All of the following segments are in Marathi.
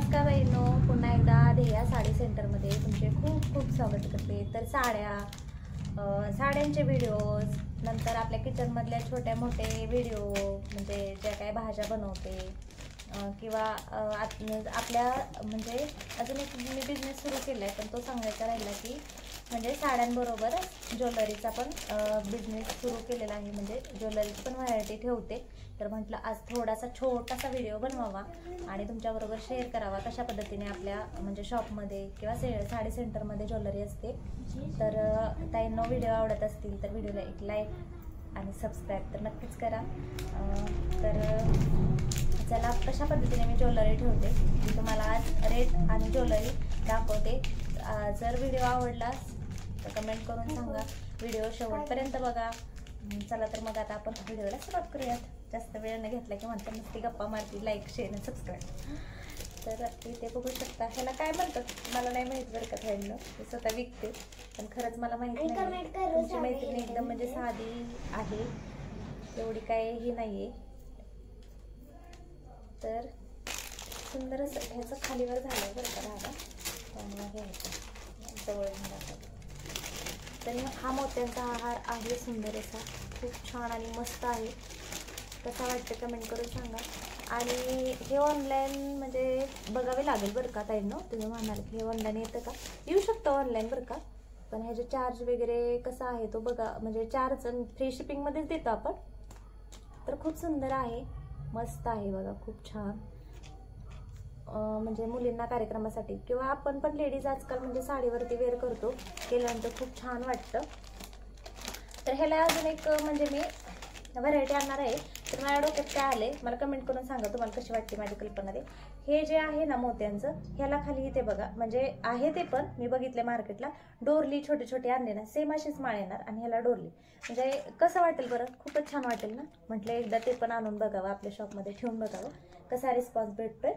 नमस्कार बहिणो, पुन्हा एकदा ध्येया साडी सेंटरमध्ये तुमचे खूप खूप स्वागत करते। तर साड्यांचे व्हिडिओज, नंतर आपल्या किचनमधल्या छोट्या मोठे व्हिडिओ, म्हणजे ज्या काय भाज्या बनवते किंवा आपल्या म्हणजे अजून एक मी बिझनेस सुरू केला आहे, पण तो सांगायचा राहिला की म्हणजे साड्यांबरोबर ज्वेलरीचा पण बिझनेस सुरू केलेला आहे। म्हणजे ज्वेलरीची पण व्हरायटी ठेवते, तर म्हटलं आज थोडासा छोटासा व्हिडिओ बनवावा आणि तुमच्याबरोबर शेअर करावा कशा पद्धतीने आपल्या म्हणजे शॉपमध्ये किंवा साडी सेंटरमध्ये ज्वेलरी असते। तर ताईंनो व्हिडिओ आवडत असतील तर व्हिडिओला एक लाईक आणि सबस्क्राईब तर नक्कीच करा। तर चला कशा पद्धतीने मी ज्वेलरी ठेवते मी तुम्हाला आज रेट आणि ज्वेलरी दाखवते। जर व्हिडिओ आवडलास तर कमेंट करून सांगा, व्हिडिओ शेवटपर्यंत बघा। चला तर मग आता आपण व्हिडिओला सुरुवात करूयात। जास्त वेळ न घेतला की म्हणतात नुसती गप्पा मारती, लाईक शेअर आणि सबस्क्राईब। तर इथे बघू शकता, ह्याला काय म्हणतात मला नाही माहित बरं का फ्रेंड, मी स्वतः विकते पण खरंच मला माहिती नाही। तुमची मैत्रिणी एकदम म्हणजे साधी आहे, एवढी काय ही नाहीये। तर सुंदर असं ह्याचं खालीवर झालं बरं का राहा, त्यामुळे हे जवळ दाखवत। तर हा मोत्यांचा हार आहे, सुंदर असा, खूप छान आणि मस्त आहे। कसा वाटतं कमेंट करून सांगा। आणि हे ऑनलाईन म्हणजे बघावे लागेल बरं का ताईंनो, तुम्ही म्हणाल की हे ऑनलाईन येतं का, येऊ शकतं ऑनलाईन बरं का, पण ह्याचे चार्ज वगैरे कसा आहे तो बघा। म्हणजे चार्ज फ्री शिपिंगमध्येच देतो आपण। तर खूप सुंदर आहे, मस्त आहे बघा, खूप छान। म्हणजे मुलींना कार्यक्रमासाठी किंवा आपण पण लेडीज आजकाल म्हणजे साडीवरती वेअर करतो, केल्यानंतर खूप छान वाटतं। तर ह्याला अजून एक म्हणजे मी व्हरायटी आणणार आहे, तर माझ्या डोक्यात काय आले मला कमेंट करून सांगा तुम्हाला कशी वाटते माझी कल्पना ते। हे जे आहे ना मोत्यांचं, ह्याला खाली इथे बघा म्हणजे आहे ते पण मी बघितले मार्केटला, डोरली छोटे छोटे आणले ना सेम अशीच माळ येणार आणि ह्याला डोरली, म्हणजे कसं वाटेल बरं, खूपच छान वाटेल ना। म्हटलं एकदा ते पण आणून बघावं, आपल्या शॉपमध्ये ठेवून बघावं कसा रिस्पॉन्स भेटतोय।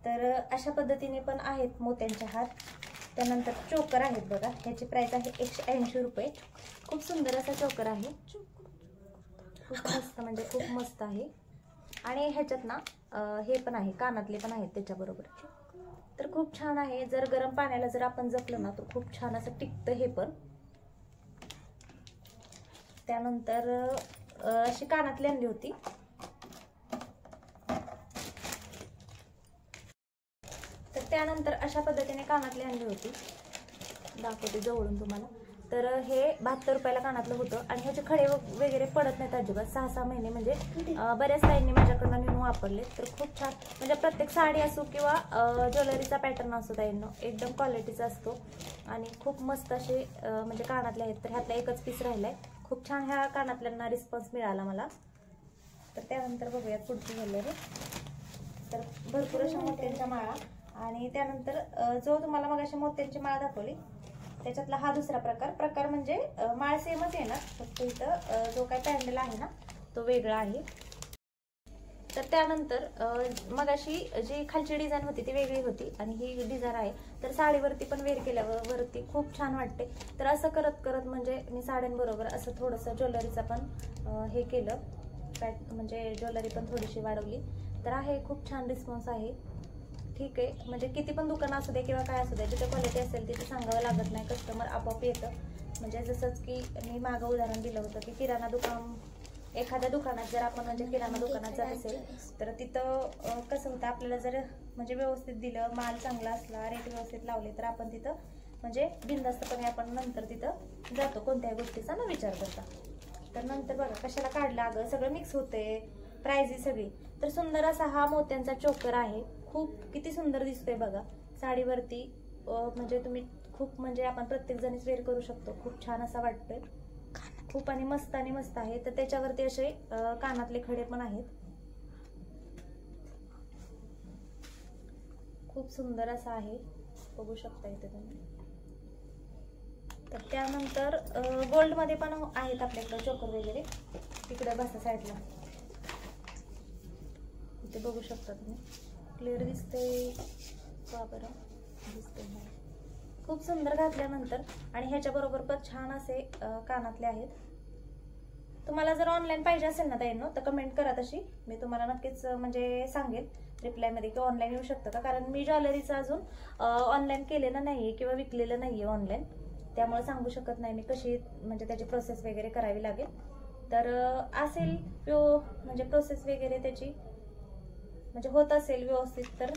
तर अशा पद्धतीने पण आहेत मोत्यांचे हार। त्यानंतर चोकर आहेत बघा, ह्याची प्राइस आहे 180 रुपये। खूप सुंदर असा चोकर आहे, खूप मस्त म्हणजे खूप मस्त आहे। आणि ह्याच्यात ना हे पण आहे, कानातले पण आहेत त्याच्याबरोबर, तर खूप छान आहे। जर गरम पाण्याला जर आपण जपलं ना तर खूप छान असं टिकतं हे पण। त्यानंतर अशी कानातली आणली होती, तर त्यानंतर अशा पद्धतीने कानातली आणली होती, दाखवते जवळून तुम्हाला। तर हे 72 रुपयाला कानातलं होतं आणि ह्याचे खडे वगैरे पडत नाहीत अजिबात। 6-6 महिने म्हणजे बऱ्याच ताईंनी माझ्याकडनं नेऊन वापरले, तर खूप छान। म्हणजे प्रत्येक साडी असो किंवा ज्वेलरीचा पॅटर्न असो ताईंनो एकदम क्वालिटीचा असतो आणि खूप मस्त असे म्हणजे कानातले आहेत। तर ह्यातला एकच पीस राहिलाय, खूप छान ह्या कानातल्यांना रिस्पॉन्स मिळाला मला। तर त्यानंतर बघूयात पुढची ज्वेलरी, तर भरपूर अशा मोत्यांच्या माळा। आणि त्यानंतर जो तुम्हाला मग अशा मोत्यांची माळ दाखवली त्याच्यातला हा दुसरा प्रकार म्हणजे माळ सेमच येणार, फक्त इथं जो काय पॅन्डल आहे ना तो वेगळा आहे। तर त्यानंतर मग अशी जी खालची डिझाईन होती ती वेगळी होती आणि ही डिझाईन आहे, तर साडीवरती पण वेअर केल्यावर वरती खूप छान वाटते। तर असं करत करत म्हणजे मी साड्यांबरोबर असं थोडंसं ज्वेलरीचा पण हे केलं, म्हणजे ज्वेलरी पण थोडीशी वाढवली। तर आहे खूप छान रिस्पॉन्स आहे, ठीक आहे। म्हणजे किती पण दुकान असू दे किंवा काय असू दे, जिथे क्वालिटी असेल तिथे सांगावं लागत नाही, कस्टमर आपोआप येतं। म्हणजे जसंच की मी मागं उदाहरण दिलं होतं की किराणा दुकान, एखाद्या दुकानात जर आपण म्हणजे किराणा दुकानात जात असेल तर तिथं कसं होतं, आपल्याला जर म्हणजे व्यवस्थित दिलं, माल चांगला असला, रेट व्यवस्थित लावले तर आपण तिथं म्हणजे बिनधास्तपणे आपण नंतर तिथं जातो कोणत्याही गोष्टीचा न विचार करता। तर नंतर बघा कशाला काढलं, अगं सगळं मिक्स होते, प्राइस ही सगळी। तर सुंदर असा हा मोत्यांचा चोकर आहे, खूप किती सुंदर दिसतोय बघा साडीवरती। म्हणजे तुम्ही खूप म्हणजे आपण प्रत्येक जणीच वेअर करू शकतो, खूप छान असा वाटतोय खूप आणि मस्त आहे। तर त्याच्यावरती असे कानातले खडे पण आहेत, खूप सुंदर असा आहे, बघू शकता इथे तुम्ही। तर त्यानंतर गोल्ड मध्ये पण आहेत आपल्याकडे चोकर वगैरे, तिकडे बसा साईडला, इथे बघू शकता तुम्ही, क्लिअर दिसते का बरं, दिसते, खूप सुंदर घातल्यानंतर। आणि ह्याच्या बरोबर पण छान असे कानातले आहेत। तुम्हाला जर ऑनलाईन पाहिजे असेल ना ताईंनो तर कमेंट करा, तशी मी तुम्हाला नक्कीच म्हणजे सांगेल। रिप्लायमध्ये किंवा ऑनलाईन येऊ शकतं का, कारण मी ज्वेलरीचं अजून ऑनलाईन केलेलं नाहीये किंवा विकलेलं नाहीये ऑनलाईन, त्यामुळे सांगू शकत नाही मी कशी म्हणजे त्याची प्रोसेस वगैरे करावी लागेल. तर असेल म्हणजे प्रोसेस वगैरे त्याची म्हणजे होत असेल व्यवस्थित तर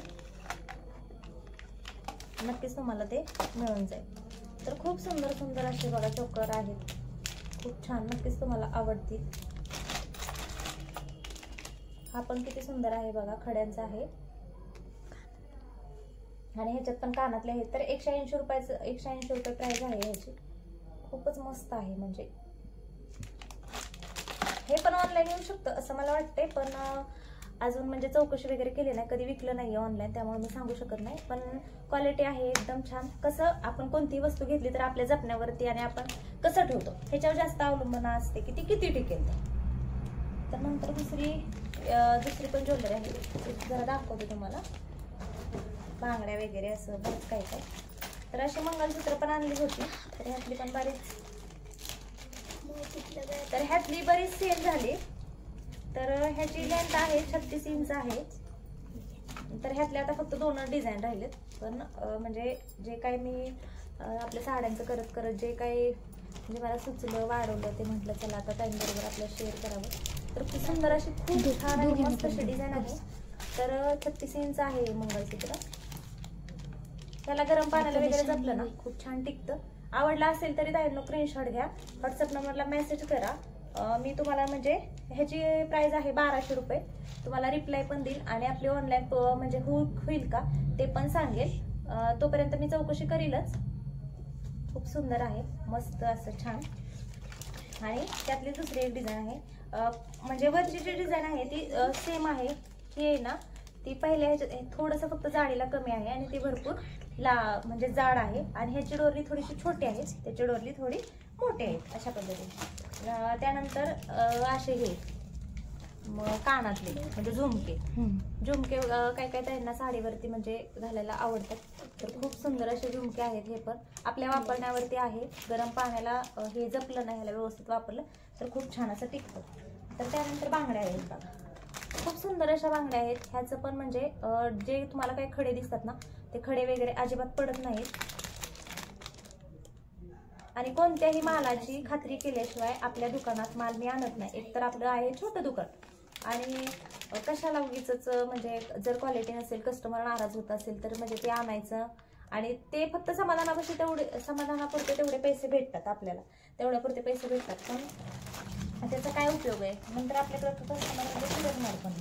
नक्कीच तुम्हाला ते मिळून जाईल. तर खूप सुंदर सुंदर असे बघा चोकर आहेत, खूप छान, नक्कीच तुम्हाला आवडतील. हा पण किती सुंदर आहे बघा, खड्यांचा आहे आणि ह्याच्यात पण कानातले आहेत. तर 180 रुपयाचं 180 रुपये प्राइस आहे ह्याची. खूपच मस्त आहे, म्हणजे हे पण ऑनलाईन येऊ शकतं असं मला वाटतंय, पण अजून म्हणजे चौकशी वगैरे केली नाही, कधी विकलं नाहीये ऑनलाईन, त्यामुळे मी सांगू शकत नाही. पण क्वालिटी आहे एकदम छान. कसं आपण कोणतीही वस्तू घेतली तर आपल्या जपण्यावरती आणि आपण कसं ठेवतो ह्याच्यावर जास्त अवलंबून असते की ती किती टिकेल. तर नंतर दुसरी पण ज्वेलरी आहे, जरा दाखवते तुम्हाला. बांगड्या वगैरे असं बरंच काय काय. तर अशी मंगळसूत्र पण आणली होती, तर ह्यातली पण बरीच सेल झाली. तर ह्याची लेंथ आहे 36 इंच आहे. तर ह्यातले आता फक्त 2 डिझाईन राहिलेत. पण म्हणजे जे काही मी आपल्या साड्यांचं करत करत जे काही म्हणजे मला सुचलं वाढवलं ते म्हटलं चला आता टाईमबरोबर आपल्याला शेअर करावं. तर खूप सुंदर अशी खूप छान आणि मस्त अशी डिझाईन आहे. तर 36 इंच आहे मंगळसूत्र. त्याला गरम पाण्याला वगैरे जपलं ना खूप छान टिकतं. आवडला असेल तरी ताईंनो स्क्रीनशॉट घ्या, व्हॉट्सअप नंबरला मेसेज करा. मी तुम्हाला म्हणजे ह्याची प्राइस आहे 1200 रुपये. तुम्हाला रिप्लाय पण देईल आणि आपली ऑनलाईन म्हणजे होईल का ते पण सांगेल. तोपर्यंत मी चौकशी करीलच. खूप सुंदर आहे, मस्त असं छान. आणि त्यातली दुसरी एक डिझाईन आहे, म्हणजे वरची जी डिझाईन आहे ती सेम आहे. ही आहे ना ती पहिल्या ह्याच्यात थोडंसं फक्त जाडीला कमी आहे आणि ती भरपूर म्हणजे जाड आहे. आणि ह्याची डोरली थोडीशी छोटी आहे, त्याची डोरली थोडी मोठी आहे, अशा पद्धतीने. त्यानंतर असे हे कानातले म्हणजे झुमके काय काय त्यांना साडीवरती म्हणजे घालायला आवडतात. तर खूप सुंदर असे झुमके आहेत. हे पण आपल्या वापरण्यावरती आहे. गरम पाण्याला हे जपलं नाही, ह्याला व्यवस्थित वापरलं तर खूप छान असं टिकतं. तर त्यानंतर बांगड्या आहेत बघा, खूप सुंदर अशा बांगड्या आहेत. ह्याचं पण म्हणजे जे तुम्हाला काही खडे दिसतात ना ते खडे वगैरे अजिबात पडत नाहीत. आणि कोणत्याही मालाची खात्री केल्याशिवाय आपल्या दुकानात माल मी आणत नाही. एकतर आपलं आहे छोटं दुकान आणि कशाला उगीच म्हणजे जर क्वालिटी नसेल, कस्टमर नाराज होत असेल तर म्हणजे ते आणायचं आणि ते फक्त समाधानापुरते तेवढे पैसे भेटतात आपल्याला, तेवढ्यापुरते पैसे भेटतात. पण त्याचा काय उपयोग आहे, नंतर आपल्याकडे कस्टमर म्हणजे फिरकणार पण.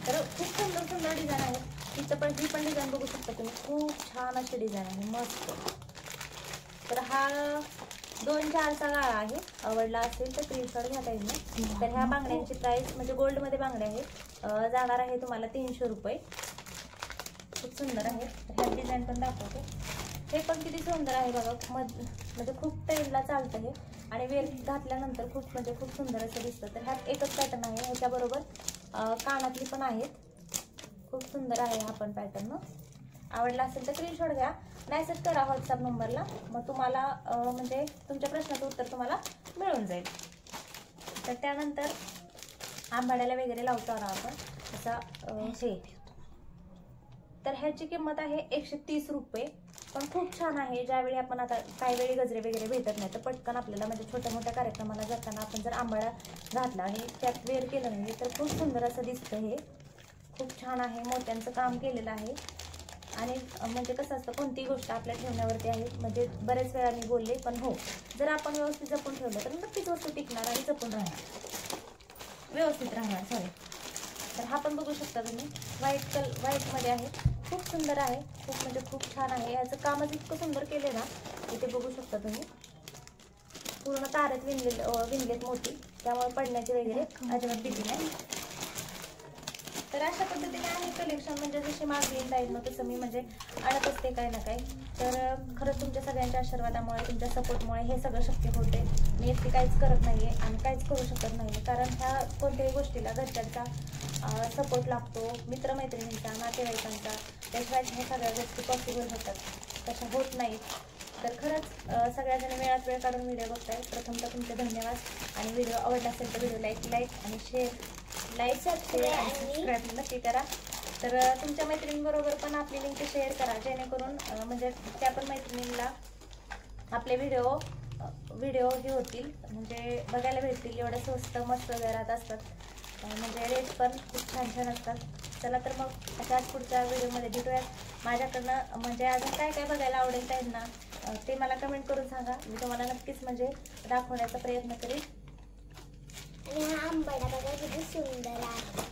तर खूप सुंदर सुंदर डिझाईन आहे. ही पण डिझाईन बघू शकता तुम्ही, खूप छान अशी डिझाईन आहे, मस्त. तर हा 2-4चा गाळा आहे. आवडला असेल तर स्क्रीनशॉट घ्या ताईंनी. तर ह्या बांगड्यांची प्राइस म्हणजे गोल्डमध्ये बांगड्या आहेत, जाणार आहे तुम्हाला 300 रुपये. खूप सुंदर आहे. ह्या डिझाईन पण दाखवते. हे पण किती सुंदर आहे बघा, म्हणजे खूप ट्रेंडला चालतं हे आणि वेल घातल्यानंतर खूप सुंदर असं दिसतं. तर ह्यात एकच पॅटर्न आहे, ह्याच्याबरोबर कानातली पण आहेत. खूप सुंदर आहे हा पण पॅटर्न. आवडला असेल तर स्क्रीनशॉट घ्या, मेसेज करा व्हॉट्सअप नंबरला. मग तुम्हाला म्हणजे तुमच्या प्रश्नाचं उत्तर तुम्हाला मिळून जाईल. तर त्यानंतर आंबाड्याला वगैरे लावतो ना आपण असा हे. तर ह्याची किंमत आहे 130 रुपये. पण खूप छान आहे. ज्यावेळी आपण आता काही वेळी गजरे वगैरे भेटत नाही तर पटकन आपल्याला म्हणजे छोट्या मोठ्या कार्यक्रमाला जाताना आपण जर आंबाडा घातला आणि त्यात वेअर केलं नाही तर खूप सुंदर असं दिसतं. हे खूप छान आहे, मोत्यांचं काम केलेलं आहे. आणि म्हणजे कसं असतं कोणतीही गोष्ट आपल्या ठेवण्यावरती आहे. म्हणजे बरेच वेळा मी बोलले, पण हो जर आपण व्यवस्थित जपून ठेवलं तर नक्कीच वस्तू टिकणार आणि जपून राहणार, व्यवस्थित राहणार. सॉरी. तर हा पण बघू शकता तुम्ही, व्हाईटमध्ये आहे. खूप सुंदर आहे, खूप छान आहे. याचं कामच इतकं सुंदर केले ना, इथे बघू शकता तुम्ही. पूर्ण तारात विणलेत मोठी, त्यामुळे पडण्याची वगैरे अजिबात भीती नाही. तर अशा पद्धतीने आहे कलेक्शन. म्हणजे जशी मागणी जाईल मग तसं मी म्हणजे आणत असते काही ना काही. तर खरंच तुमच्या सगळ्यांच्या आशीर्वादामुळे, तुमच्या सपोर्टमुळे हे सगळं शक्य होते. मी एकटी काहीच करत नाहीये आणि काहीच करू शकत नाहीये, कारण ह्या कोणत्याही गोष्टीला घरच्यांचा सपोर्ट लागतो, मित्रमैत्रिणींचा, नातेवाईकांचा. त्याशिवाय ह्या सगळ्या गोष्टी पॉसिबल होतात, तशा होत नाहीत. तर खरंच सगळ्याजणी वेळात वेळ काढून व्हिडिओ बघताय, प्रथमतः तुमचे धन्यवाद. आणि व्हिडिओ आवडला असेल तर व्हिडिओ लाईक आणि शेअर आणि सबस्क्राईब नक्की करा. तर तुमच्या मैत्रिणींबरोबर पण आपली लिंक शेअर करा, जेणेकरून म्हणजे त्या पण मैत्रिणींना आपले व्हिडिओ हे होतील, म्हणजे बघायला भेटतील. एवढं स्वस्त मस्त दरात असतात, म्हणजे रेट पण खूप छान छान असतात. चला तर मग अशाच पुढच्या व्हिडिओमध्ये भेटूयात. माझ्याकडनं म्हणजे अजून काय काय बघायला आवडेल त्यांना ते मला कमेंट करून सांगा. मी तुम्हाला नक्कीच म्हणजे दाखवण्याचा प्रयत्न करेन. आणि हा आंबाडा बघा किती सुंदर आहे.